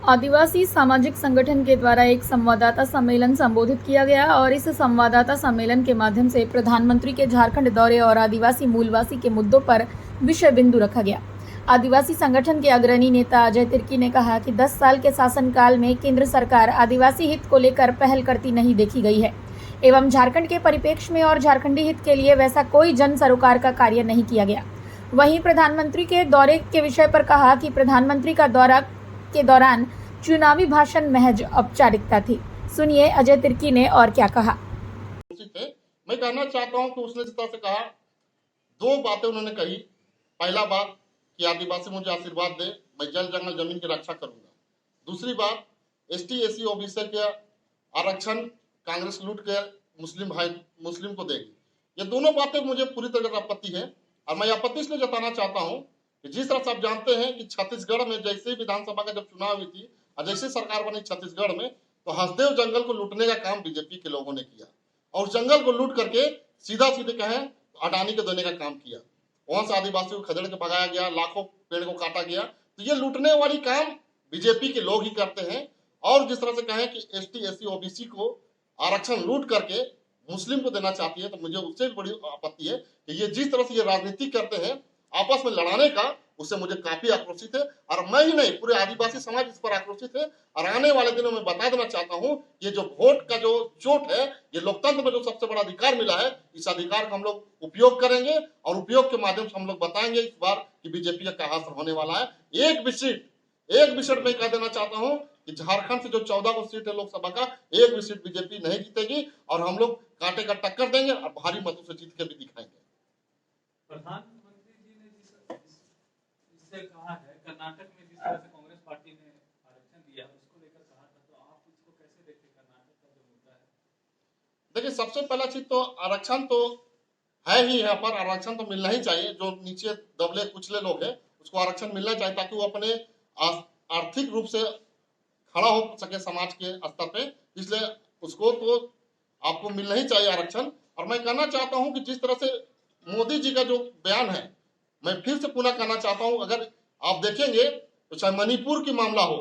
आदिवासी सामाजिक संगठन के द्वारा एक संवाददाता सम्मेलन संबोधित किया गया और इस संवाददाता सम्मेलन के माध्यम से प्रधानमंत्री के झारखंड दौरे और आदिवासी मूलवासी के मुद्दों पर विषय बिंदु रखा गया। आदिवासी संगठन के अग्रणी नेता अजय तिर्की ने कहा कि 10 साल के शासनकाल में केंद्र सरकार आदिवासी हित को लेकर पहल करती नहीं देखी गई है एवं झारखंड के परिप्रेक्ष्य में और झारखंडी हित के लिए वैसा कोई जन सरोकार का कार्य नहीं किया गया। वहीं प्रधानमंत्री के दौरे के विषय पर कहा कि प्रधानमंत्री का दौरा के दौरान चुनावी भाषण महज औपचारिकता थी। सुनिए अजय तिर्की ने और क्या कहा। मैं कहना चाहता हूं कि उसने जिस तरह से कहा, दो बातें उन्होंने कही। पहला बात कि आदिवासी मुझे आशीर्वाद दे, मैं जल जंगल जमीन की रक्षा करूंगा। दूसरी बात, एसटी एसी ओबीसी के आरक्षण कांग्रेस लूट के मुस्लिम को देगी। ये दोनों बातें मुझे पूरी तरह आपत्ति है और मैं आपत्ति इसलिए जताना चाहता हूं कि जिस तरह से आप जानते हैं कि छत्तीसगढ़ में जैसे विधानसभा का जब चुनाव हुई थी और जैसे सरकार बनी छत्तीसगढ़ में, तो हसदेव जंगल को लूटने का काम बीजेपी के लोगों ने किया और उस जंगल को लूट करके सीधा सीधे कहें अडानी को देने का काम किया। वहां से आदिवासियों को खदेड़ के भगाया गया, लाखों पेड़ को काटा गया। तो ये लूटने वाली काम बीजेपी के लोग ही करते हैं। और जिस तरह से कहें कि एसटी एसी ओबीसी को आरक्षण लूट करके मुस्लिम को देना चाहती है, तो मुझे उससे बड़ी आपत्ति है कि ये जिस तरह से ये राजनीति करते हैं आपस में लड़ाने का, उससे मुझे काफी आक्रोशित है। और मैं ही नहीं, पूरे आदिवासी समाज इस पर आक्रोशित है। और आने वाले दिनों में बता देना चाहता हूं, ये जो वोट का जो चोट है, ये लोकतंत्र में जो सबसे बड़ा अधिकार मिला है, इस अधिकार का हम लोग उपयोग करेंगे और उपयोग के माध्यम से हम लोग बताएंगे इस बार कि बीजेपी का क्या हासिल होने वाला है। एक विषय में कह देना चाहता हूं कि झारखंड से जो 14 को सीट है लोकसभा का, एक भी सीट बीजेपी नहीं जीतेगी और हम लोग कांटे का टक्कर देंगे और भारी मतों से जीत के भी दिखाएंगे। प्रधानमंत्री जी ने जिससे कहा है, कर्नाटक में जिस तरह से कांग्रेस पार्टी ने आरक्षण दिया उसको लेकर कहा था, तो आप इसको कैसे देखते हैं? कर्नाटक का जो मुद्दा है, देखिए, सबसे पहला चीज तो आरक्षण तो है ही, यहाँ पर आरक्षण तो मिलना ही चाहिए। जो नीचे दबले कुचले लोग हैं उसको आरक्षण मिलना चाहिए ताकि वो अपने आर्थिक रूप से खड़ा हो सके समाज के स्तर पे। इसलिए उसको तो आपको मिलना ही चाहिए आरक्षण। और मैं कहना चाहता हूं कि जिस तरह से मोदी जी का जो बयान है, मैं फिर से पुनः कहना चाहता हूं, अगर आप देखेंगे तो चाहे मणिपुर की मामला हो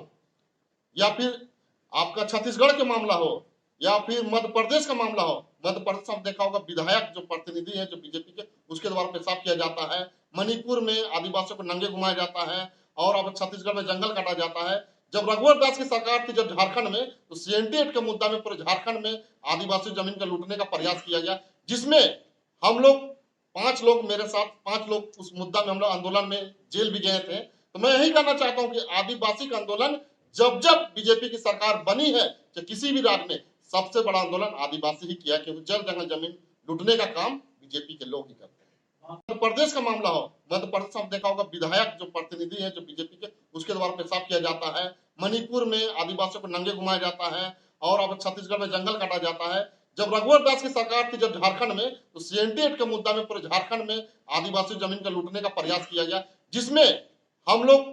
या फिर आपका छत्तीसगढ़ के मामला हो या फिर मध्य प्रदेश का मामला हो, मध्य प्रदेश में देखा होगा विधायक जो प्रतिनिधि है जो बीजेपी के, उसके द्वारा पेशाब किया जाता है। मणिपुर में आदिवासियों को नंगे घुमाया जाता है और अब छत्तीसगढ़ में जंगल काटा जाता है। जब रघुवर दास की सरकार थी जब झारखंड में, तो सीएनटी एक्ट के मुद्दा में पूरे झारखंड में आदिवासी जमीन का लूटने का प्रयास किया गया, जिसमें हम लोग 5 लोग, मेरे साथ 5 लोग उस मुद्दा में हम लोग आंदोलन में जेल भी गए थे। तो मैं यही कहना चाहता हूं कि आदिवासी का आंदोलन जब जब बीजेपी की सरकार बनी है, तो किसी भी राज्य में सबसे बड़ा आंदोलन आदिवासी ही किया, क्योंकि जल जंगल जमीन लूटने का काम बीजेपी के लोग ही करते हैं। मध्य प्रदेश का मामला हो, मध्य प्रदेश में देखा होगा विधायक जो प्रतिनिधि है जो बीजेपी के, उसके द्वारा पेशाब किया जाता है। मणिपुर में आदिवासियों को नंगे घुमाया जाता है और अब छत्तीसगढ़ में जंगल काटा जाता है। जब रघुवर दास की सरकार थी जब झारखंड में, तो सीएनटी एक्ट के मुद्दा में पूरे झारखंड में आदिवासी जमीन का लूटने का प्रयास किया गया, जिसमें हम लोग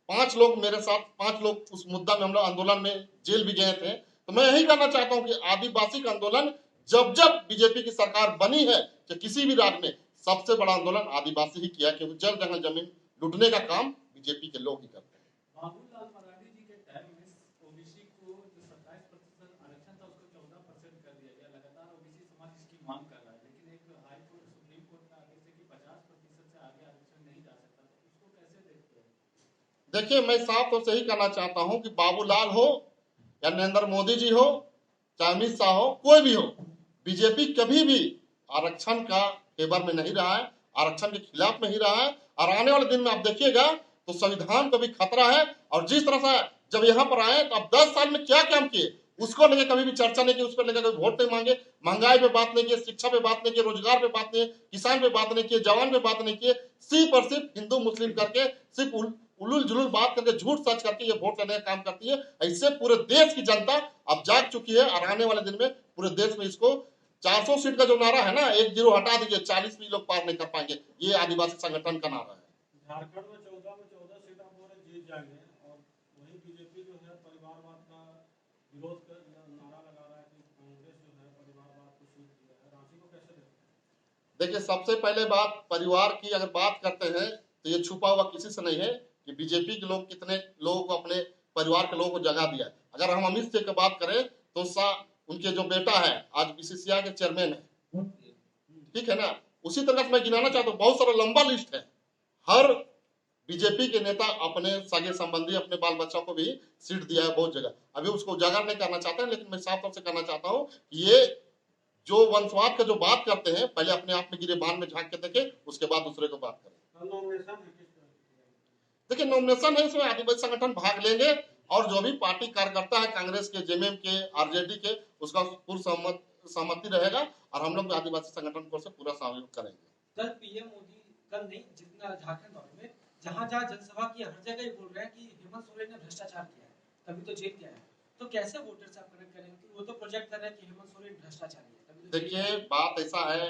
5 लोग, मेरे साथ 5 लोग उस मुद्दा में हम लोग आंदोलन में जेल भी गए थे। तो मैं यही कहना चाहता हूं कि आदिवासी का आंदोलन जब जब बीजेपी की सरकार बनी है, कि किसी भी राज्य में सबसे बड़ा आंदोलन आदिवासी ही किया, क्योंकि जल जंगल जमीन लूटने का काम बीजेपी के लोग ही करते हैं। बाबूलाल मरांडी जी के टाइम में ओबीसी को जो 27% आरक्षण था उसको 14% कर दिया गया। लगातार ओबीसी समाज इसकी मांग कर रहा है, लेकिन एक हाई कोर्ट, सुप्रीम कोर्ट का आदेश है कि 50% से आगे आरक्षण नहीं जा सकता, तो उसको कैसे देखते हैं? देखिए, मैं साफ तौर से ही कहना चाहता हूं कि बाबूलाल हो या नरेंद्र मोदी जी हो, चाहे अमित शाह हो, कोई भी हो, बीजेपी कभी भी आरक्षण का फेवर में नहीं रहा है, आरक्षण के खिलाफ नहीं रहा है। और आने वाले दिन में आप देखिएगा तो संविधान को भी खतरा है। और जिस तरह से जब यहाँ पर आए तो अब 10 साल में क्या काम किए उसको लेकर कभी भी चर्चा नहीं की, उस पर लेकर कभी वोट नहीं मांगे, महंगाई पे बात नहीं की, शिक्षा पे बात नहीं की, रोजगार पे बात नहीं, किसान पे बात नहीं की, जवान पे बात नहीं की, सिर्फ और सिर्फ हिंदू मुस्लिम करके, सिर्फ उलूल जुलूल बात करके, झूठ सच करके ये वोट लेने का काम करती है। इससे पूरे देश की जनता अब जाग चुकी है और आने वाले दिन में पूरे देश में इसको 400 सीट का जो नारा है ना, 1 जीरो हटा दीजिए, 40 भी लोग पार नहीं कर पाएंगे, ये आदिवासी संगठन का नारा है। झारखंड में 14 सीट आप बोले जीत जाएंगे और वही बीजेपी जो है परिवारवाद का विरोध कर नारा लगा रहा है कि कांग्रेस जो है परिवारवाद को सीट दिया है। रांची को कैसे देखते हैं? देखिए, सबसे पहले बात परिवार की अगर बात करते हैं तो ये छुपा हुआ किसी से नहीं है कि बीजेपी के लोग कितने लोगों को अपने परिवार के लोगों को जगा दिया है। अगर हम अमित शाह की बात करें तो उनके जो बेटा है आज बीसीसीआई के चेयरमैन है, ठीक है ना। उसी तरह से मैं गिनाना चाहता हूँ, बहुत सारा लंबा लिस्ट है। हर बीजेपी के नेता अपने सगे संबंधी अपने बाल बच्चों को भी सीट दिया है बहुत जगह। अभी उसको उजागर नहीं करना चाहते हैं, लेकिन मैं साफ तौर से कहना चाहता हूँ ये जो वंशवाद का जो बात करते हैं, पहले अपने आप में गिरे बांध में झांक के देखे, उसके बाद दूसरे को बात करें। देखिए नॉमिनेशन है, इसमें आदिवासी संगठन भाग लेंगे और जो भी पार्टी कार्यकर्ता है कांग्रेस के, जेएमएम के, आरजेडी के, उसका पूर्ण सहमति रहेगा और हम लोग आदिवासी संगठन को से पूरा सहयोग करेंगे। कल पीएम मोदी, कल नहीं जितना झारखंड दौरे में जहां जनसभा की हर जगह ही बोल रहे हैं कि हेमंत सोरेन ने भ्रष्टाचार किया है, तभी तो जेल गया है। तो कैसे वोटर से आप कनेक्ट करेंगे? वो तो प्रोजेक्ट कर रहे हैं कि हेमंत सोरेन भ्रष्टाचारी है, तभी तो। देखिए बात ऐसा है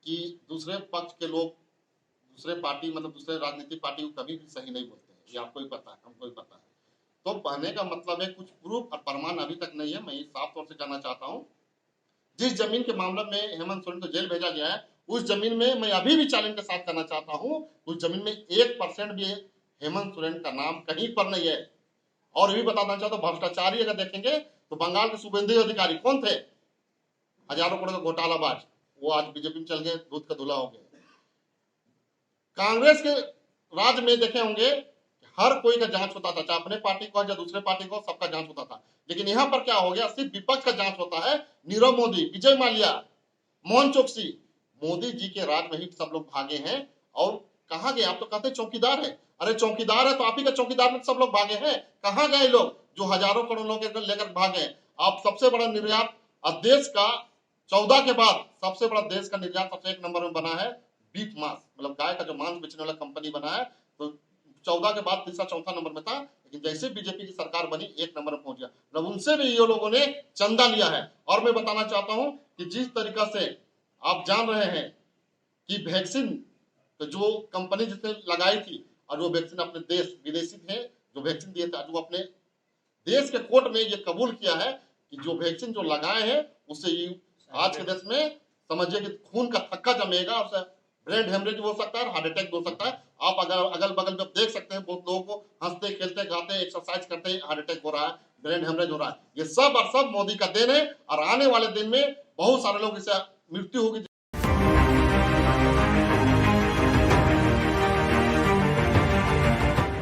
कि दूसरे पक्ष के लोग दूसरे पार्टी मतलब दूसरे राजनीतिक पार्टी को कभी भी सही नहीं बोलते हैं, ये आपको ही पता है, हमको ही पता है। तो कहने का मतलब है कुछ प्रूफ और प्रमाण अभी तक नहीं है। मैं ये साफ तौर से कहना चाहता हूँ, जिस जमीन के मामले में हेमंत सोरेन को जेल भेजा गया है, उस जमीन में मैं अभी भी चैलेंज के साथ कहना चाहता हूँ, उस जमीन में 1% भी हेमंत सोरेन का नाम कहीं पर नहीं है। और ये भी बताना चाहता हूँ, भ्रष्टाचारी अगर देखेंगे तो बंगाल के शुभेंदु अधिकारी कौन थे, हजारों करोड़ का घोटालाबाज, वो आज बीजेपी में चल गए, दूध का धुला हो गए। कांग्रेस के राज में देखे होंगे हर कोई का जांच होता था, चाहे अपने पार्टी को या दूसरे पार्टी को, सबका जांच होता था। लेकिन यहाँ पर क्या हो गया, सिर्फ विपक्ष का जांच होता है। नीरव मोदी, विजय माल्या, मोहन चौकसी, मोदी जी के राज में ही सब लोग भागे हैं। और कहाँ गए? आप तो कहते चौकीदार है, अरे चौकीदार है तो आप ही का चौकीदार में सब लोग भागे हैं। कहाँ गए लोग जो हजारों करोड़ लोग लेकर भागे? आप सबसे बड़ा निर्यात देश का 14 के बाद सबसे बड़ा देश का निर्यात सबसे 1 नंबर में बना है बीफ मांस, मतलब गाय का जो मांस बेचने वाला कंपनी बना है, तो 14 के बाद तीसरा चौथा नंबर में था। लेकिन जैसे बीजेपी की सरकार बनी 1 नंबर में पहुंच गया। मतलब उनसे भी ये लोगों ने चंदा लिया है। और मैं बताना चाहता हूं कि जिस तरीका से आप जान रहे हैं कि वैक्सीन तो जो कंपनी जिसने लगाई थी और वो वैक्सीन अपने देश विदेशी थे जो वैक्सीन दिए थे, जो अपने देश के कोर्ट में ये कबूल किया है कि जो वैक्सीन जो लगाए हैं उससे ये आज के देश में समझिए कि खून का थक्का जमेगा, उससे ब्रेन हेमरेज हो सकता है, हार्ट अटैक हो सकता है। आप अगर अगल बगल में देख सकते हैं बहुत लोगों को हंसते खेलते गाते एक्सरसाइज करते हार्ट अटैक हो रहा है, ब्रेन हेमरेज हो रहा है। ये सब और सब मोदी का देन है और आने वाले दिन में बहुत सारे लोग इससे मृत्यु होगी।